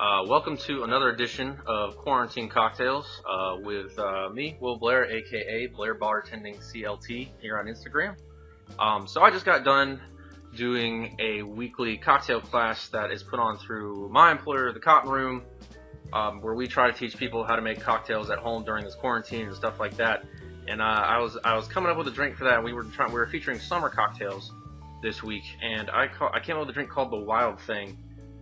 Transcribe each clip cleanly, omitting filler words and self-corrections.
Welcome to another edition of Quarantine Cocktails with me, Will Blair, aka Blair Bartending CLT, here on Instagram. So I just got done doing a weekly cocktail class that is put on through my employer, the Cotton Room, where we try to teach people how to make cocktails at home during this quarantine and stuff like that. And I was coming up with a drink for that. And we were featuring summer cocktails this week, and I came up with a drink called the Wild Thing.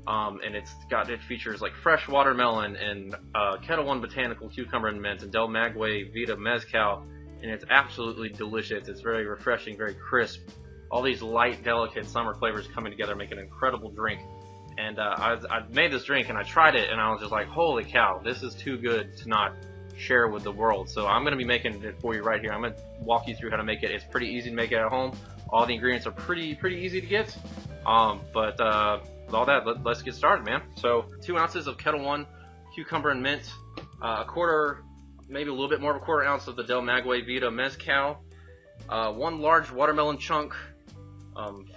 And it features like fresh watermelon and Ketel One botanical cucumber and mint and Maguey Vida Mezcal, and it's absolutely delicious. It's very refreshing, very crisp. All these light, delicate summer flavors coming together make an incredible drink. And I made this drink and I tried it and I was just like, holy cow, this is too good to not share with the world. So I'm going to be making it for you right here. I'm going to walk you through how to make it. It's pretty easy to make it at home. All the ingredients are pretty easy to get. With all that, let's get started, man. So 2 ounces of Ketel One cucumber and mint, a quarter, maybe a little bit more of a quarter ounce of the Maguey Vida Mezcal, 1 large watermelon chunk,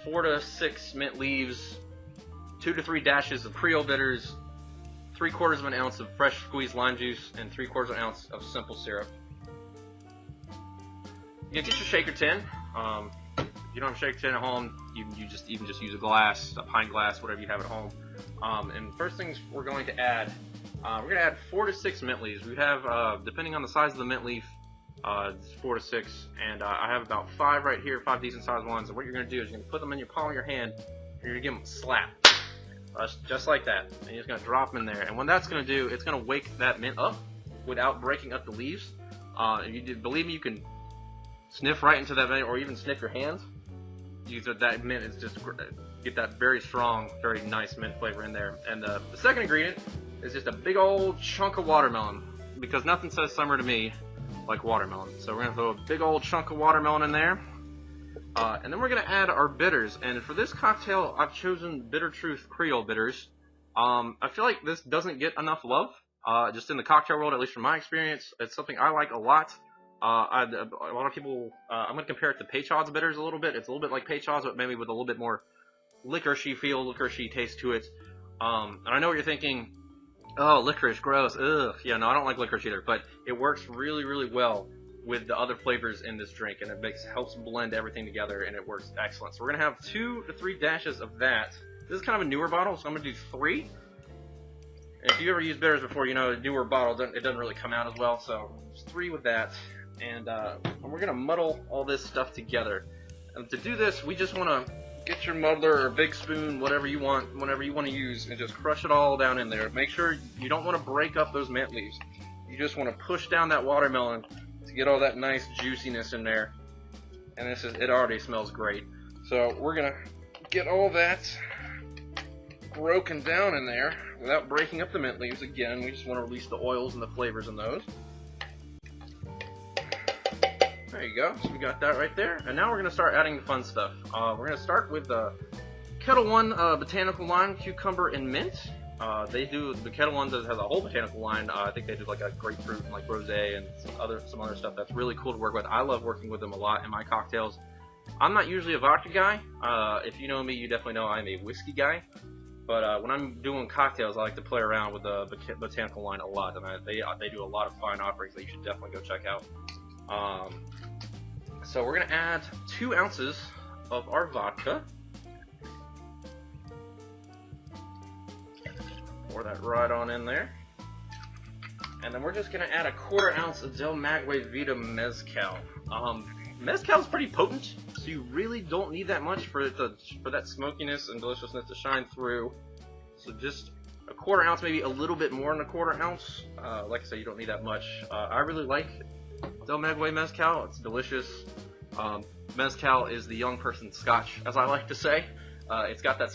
4 to 6 mint leaves, 2 to 3 dashes of Creole bitters, 3/4 of an ounce of fresh squeezed lime juice, and 3/4 of an ounce of simple syrup. You get your shaker tin. If you don't have a shaker tin at home, you can just use a glass, a pint glass, whatever you have at home. And first things we're going to add, 4 to 6 mint leaves. We have, depending on the size of the mint leaf, it's 4 to 6, and I have about 5 right here, 5 decent sized ones. And what you're going to do is you're going to put them in your palm of your hand, and you're going to give them a slap, just like that. And you're just going to drop them in there. And what that's going to do, it's going to wake that mint up without breaking up the leaves. Believe me, you can sniff right into that mint, or even sniff your hands. That mint is just get that very strong, very nice mint flavor in there. And the second ingredient is just a big old chunk of watermelon, because nothing says summer to me like watermelon. So we're gonna throw a big old chunk of watermelon in there, and then we're gonna add our bitters. And for this cocktail, I've chosen Bitter Truth Creole bitters. I feel like this doesn't get enough love, just in the cocktail world, at least from my experience. It's something I like a lot. A lot of people, I'm going to compare it to Peychaud's bitters a little bit. It's a little bit like Peychaud's, but maybe with a little bit more licorice feel, licorice taste to it. And I know what you're thinking, oh, licorice, gross, ugh. Yeah, no, I don't like licorice either, but it works really well with the other flavors in this drink, and it helps blend everything together, and it works excellent. So we're going to have 2 to 3 dashes of that. This is kind of a newer bottle, so I'm going to do 3. If you ever used bitters before, you know a newer bottle, it doesn't really come out as well, so just 3 with that. And we're going to muddle all this stuff together. And to do this, we just want to get your muddler or big spoon, whatever you want to use, and just crush it all down in there. Make sure you don't want to break up those mint leaves. You just want to push down that watermelon to get all that nice juiciness in there. And it already smells great. So we're going to get all that broken down in there without breaking up the mint leaves. Again, we just want to release the oils and the flavors in those. There you go, so we got that right there. And now we're going to start adding the fun stuff. We're going to start with the Ketel One Botanical Line, Cucumber, and Mint. The Ketel One has a whole botanical line. I think they do like a grapefruit and like rosé and some other stuff that's really cool to work with. I love working with them a lot in my cocktails. I'm not usually a vodka guy. If you know me, you definitely know I'm a whiskey guy. But when I'm doing cocktails, I like to play around with the botanical line a lot. And they do a lot of fine offerings that you should definitely go check out. So we're going to add 2 ounces of our vodka. Pour that right on in there. And then we're just going to add a 1/4 ounce of Maguey Vida Mezcal. Mezcal is pretty potent, so you really don't need that much for that smokiness and deliciousness to shine through. So just a 1/4 ounce, maybe a little bit more than a 1/4 ounce. Like I said, you don't need that much. I really like Maguey Mezcal. It's delicious. Mezcal is the young person's scotch, as I like to say. It's got that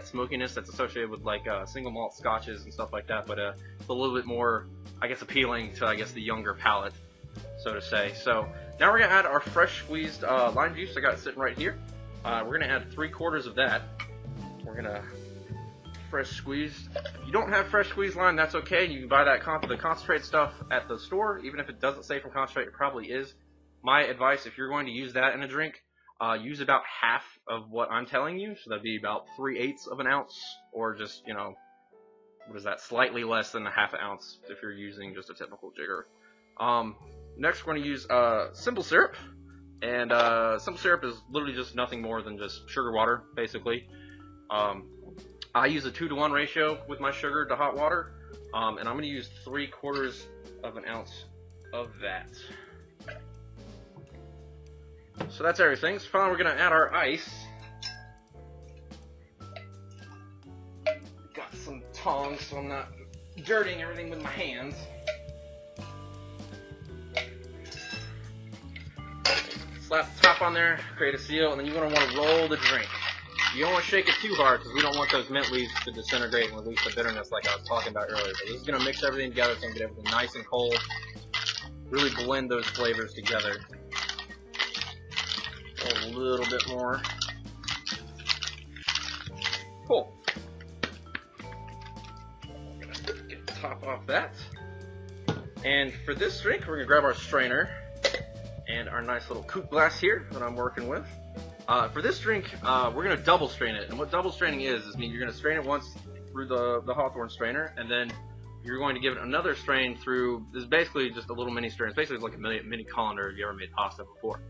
smokiness that's associated with like single malt scotches and stuff like that, but it's a little bit more, I guess, appealing to the younger palate, so to say. So now we're gonna add our fresh squeezed lime juice. I got it sitting right here. We're gonna add 3/4 of that. We're gonna fresh squeezed. If you don't have fresh squeezed lime, that's okay. You can buy the concentrate stuff at the store. Even if it doesn't say from concentrate, it probably is. My advice, if you're going to use that in a drink, use about half of what I'm telling you. So that'd be about 3/8 of an ounce, or just what is that? Slightly less than a half an ounce if you're using just a typical jigger. Next, we're going to use simple syrup, and simple syrup is literally just nothing more than just sugar water, basically. I use a 2-to-1 ratio with my sugar to hot water, and I'm going to use 3/4 of an ounce of that. So that's everything. So finally, we're going to add our ice. Got some tongs, so I'm not dirtying everything with my hands. Slap the top on there, create a seal, and then you're going to want to roll the drink. You don't want to shake it too hard because we don't want those mint leaves to disintegrate and release the bitterness like I was talking about earlier. But this is going to mix everything together. It's going to get everything nice and cold. Really blend those flavors together. A little bit more. Cool. Get the top off that. And for this drink, we're going to grab our strainer and our nice little coupe glass here that I'm working with. For this drink, we're going to double strain it. And what double straining is you're going to strain it once through the Hawthorne strainer, and then you're going to give it another strain through, this is basically just a little mini strainer. It's basically like a mini colander if you ever made pasta before.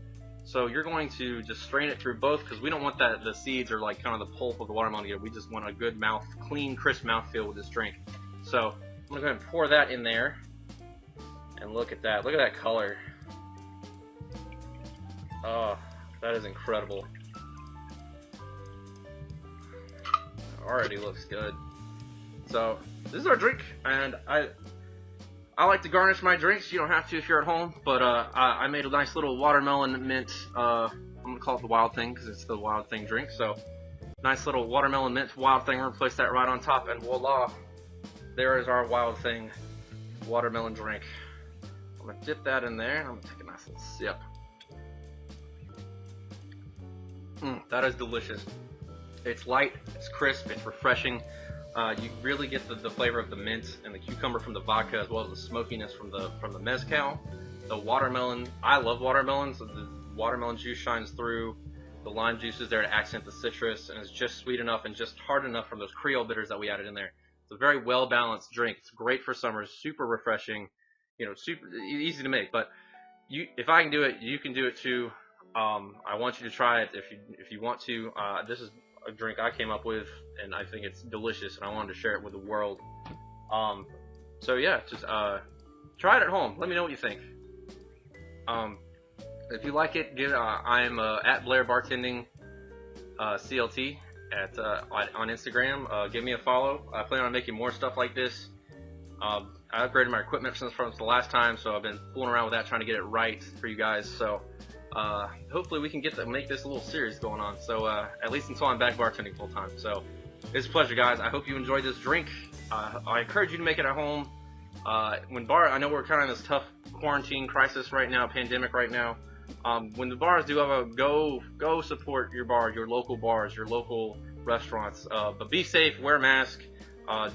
So you're going to just strain it through both because we don't want the seeds or like kind of the pulp of the watermelon together. We just want a good clean, crisp mouthfeel with this drink. So I'm going to go ahead and pour that in there. And look at that. Look at that color. Oh, that is incredible. Already looks good. So this is our drink, and I like to garnish my drinks. You don't have to if you're at home, but I made a nice little watermelon mint. I'm gonna call it the Wild Thing because it's the Wild Thing drink. So nice little watermelon mint Wild Thing. We're gonna place that right on top, and voila, there is our Wild Thing watermelon drink. I'm gonna dip that in there. I'm gonna take a nice little sip. That is delicious. It's light, it's crisp, it's refreshing. You really get the flavor of the mint and the cucumber from the vodka, as well as the smokiness from the mezcal. The watermelon, I love watermelon, so the watermelon juice shines through. The lime juice is there to accent the citrus, and it's just sweet enough and just hard enough from those Creole bitters that we added in there. It's a very well balanced drink. It's great for summer, super refreshing, super easy to make. But if I can do it, you can do it too. I want you to try it if you want to. This is a drink I came up with, and I think it's delicious, and I wanted to share it with the world. So yeah, just try it at home. Let me know what you think. If you like it, I'm at Blair Bartending CLT on Instagram. Give me a follow. I plan on making more stuff like this. I upgraded my equipment since the last time, so I've been fooling around with that, trying to get it right for you guys. So hopefully we can make this a little series going on. So at least until I'm back bartending full time. So it's a pleasure, guys. I hope you enjoyed this drink. I encourage you to make it at home. I know we're kind of in this tough quarantine crisis right now, pandemic right now. When the bars do have go support your bars, your local bars, your local restaurants. But be safe, wear a mask,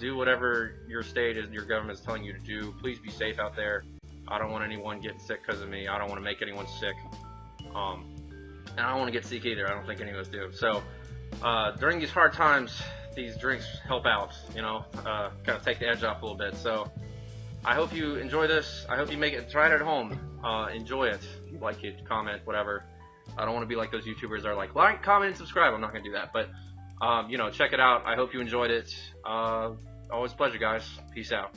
do whatever your state is, your government is telling you to do. Please be safe out there. I don't want anyone getting sick because of me. I don't want to make anyone sick. And I don't want to get sick either. I don't think any of us do. So during these hard times, these drinks help out, kind of take the edge off a little bit. So I hope you enjoy this. I hope you try it at home. Enjoy it. If you like it, comment, whatever. I don't want to be like those YouTubers that are like, comment, and subscribe. I'm not going to do that. But, check it out. I hope you enjoyed it. Always a pleasure, guys. Peace out.